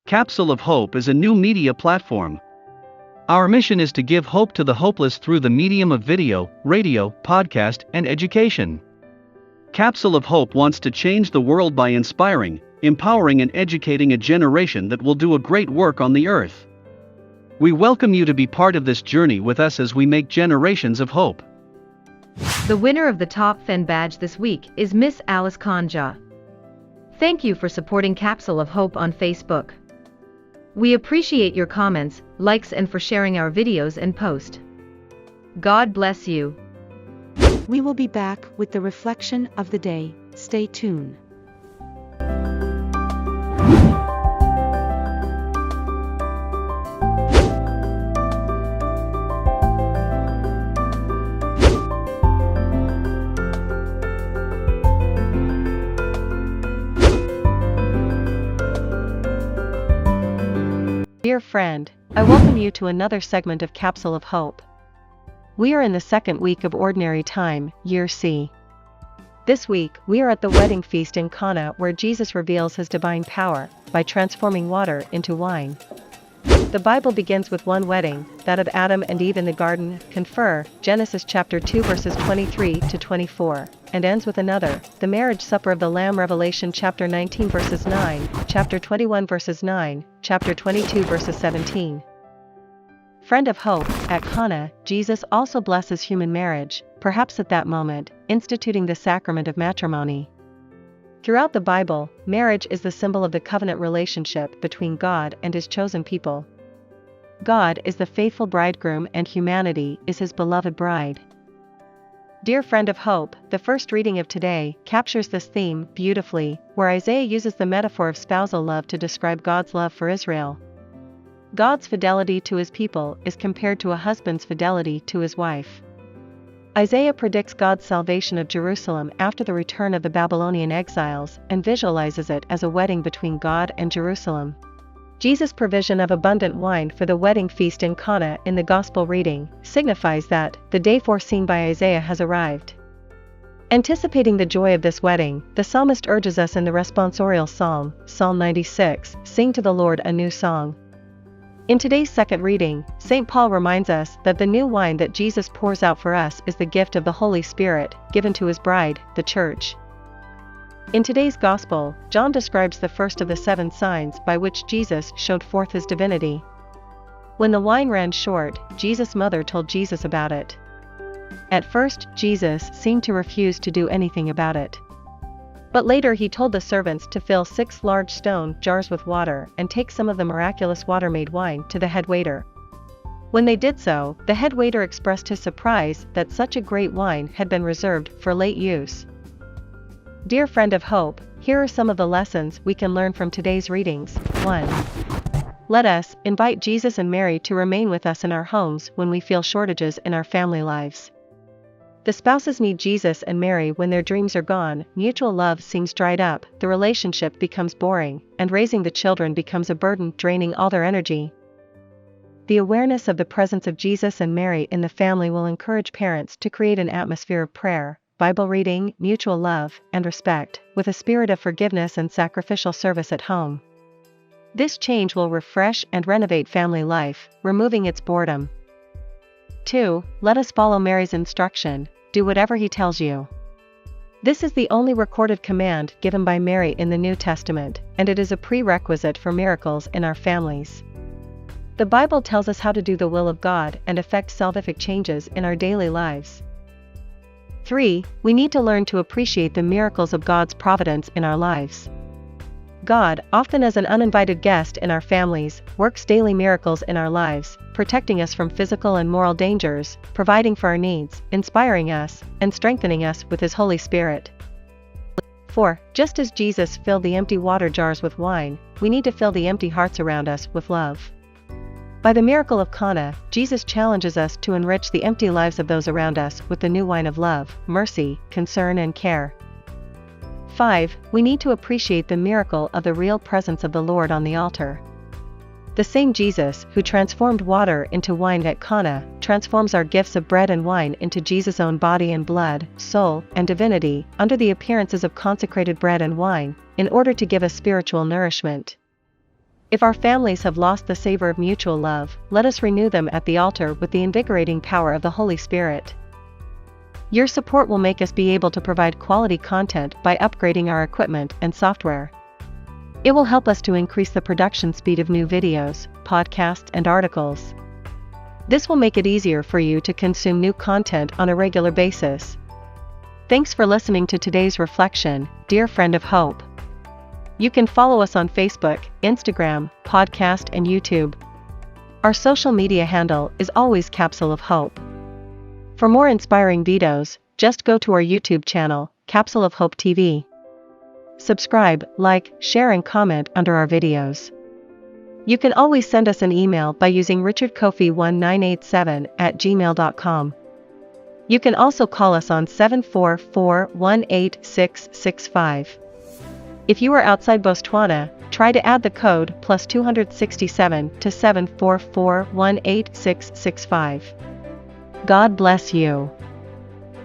Capsule of Hope is a new media platform. Our mission is to give hope to the hopeless through the medium of video, radio, podcast, and education. Capsule of Hope wants to change the world by inspiring, empowering, and educating a generation that will do a great work on the earth. We welcome you to be part of this journey with us as we make generations of hope. The winner of the Top Fan badge this week is Miss Alice Kanja. Thank you for supporting Capsule of Hope on Facebook. We appreciate your comments, likes, and for sharing our videos and post. God bless you. We will be back with the reflection of the day. Stay tuned. Dear friend, I welcome you to another segment of Capsule of Hope. We are in the second week of Ordinary Time, Year C. This week, we are at the wedding feast in Cana where Jesus reveals his divine power by transforming water into wine. The Bible begins with one wedding, that of Adam and Eve in the garden, confer, Genesis chapter 2 verses 23 to 24, and ends with another, the marriage supper of the Lamb, Revelation chapter 19 verses 9, chapter 21 verses 9, chapter 22 verses 17. Friend of Hope, at Cana, Jesus also blesses human marriage, perhaps at that moment, instituting the sacrament of matrimony. Throughout the Bible, marriage is the symbol of the covenant relationship between God and his chosen people. God is the faithful bridegroom and humanity is his beloved bride. Dear friend of hope, the first reading of today captures this theme beautifully, where Isaiah uses the metaphor of spousal love to describe God's love for Israel. God's fidelity to his people is compared to a husband's fidelity to his wife. Isaiah predicts God's salvation of Jerusalem after the return of the Babylonian exiles and visualizes it as a wedding between God and Jerusalem. Jesus' provision of abundant wine for the wedding feast in Cana in the Gospel reading signifies that the day foreseen by Isaiah has arrived. Anticipating the joy of this wedding, the psalmist urges us in the responsorial psalm, Psalm 96, "Sing to the Lord a new song." In today's second reading, St. Paul reminds us that the new wine that Jesus pours out for us is the gift of the Holy Spirit, given to his bride, the Church. In today's Gospel, John describes the first of the 7 signs by which Jesus showed forth his divinity. When the wine ran short, Jesus' mother told Jesus about it. At first, Jesus seemed to refuse to do anything about it. But later he told the servants to fill 6 large stone jars with water and take some of the miraculous water-made wine to the head waiter. When they did so, the head waiter expressed his surprise that such a great wine had been reserved for late use. Dear friend of hope, here are some of the lessons we can learn from today's readings. 1. Let us invite Jesus and Mary to remain with us in our homes when we feel shortages in our family lives. The spouses need Jesus and Mary when their dreams are gone, mutual love seems dried up, the relationship becomes boring, and raising the children becomes a burden, draining all their energy. The awareness of the presence of Jesus and Mary in the family will encourage parents to create an atmosphere of prayer, Bible reading, mutual love, and respect, with a spirit of forgiveness and sacrificial service at home. This change will refresh and renovate family life, removing its boredom. 2. Let us follow Mary's instruction, do whatever he tells you. This is the only recorded command given by Mary in the New Testament, and it is a prerequisite for miracles in our families. The Bible tells us how to do the will of God and effect salvific changes in our daily lives. 3. We need to learn to appreciate the miracles of God's providence in our lives. God, often as an uninvited guest in our families, works daily miracles in our lives, protecting us from physical and moral dangers, providing for our needs, inspiring us, and strengthening us with his Holy Spirit. 4. Just as Jesus filled the empty water jars with wine, we need to fill the empty hearts around us with love. By the miracle of Cana, Jesus challenges us to enrich the empty lives of those around us with the new wine of love, mercy, concern, and care. 5. We need to appreciate the miracle of the real presence of the Lord on the altar. The same Jesus who transformed water into wine at Cana transforms our gifts of bread and wine into Jesus' own body and blood, soul, and divinity, under the appearances of consecrated bread and wine, in order to give us spiritual nourishment. If our families have lost the savor of mutual love, let us renew them at the altar with the invigorating power of the Holy Spirit. Your support will make us be able to provide quality content by upgrading our equipment and software. It will help us to increase the production speed of new videos, podcasts, and articles. This will make it easier for you to consume new content on a regular basis. Thanks for listening to today's reflection, dear friend of hope. You can follow us on Facebook, Instagram, podcast, and YouTube. Our social media handle is always Capsule of Hope. For more inspiring videos, just go to our YouTube channel, Capsule of Hope TV. Subscribe, like, share, and comment under our videos. You can always send us an email by using richardcoffey1987@gmail.com. You can also call us on 744-18665. If you are outside Botswana, try to add the code +267 to 744-18665. God bless you.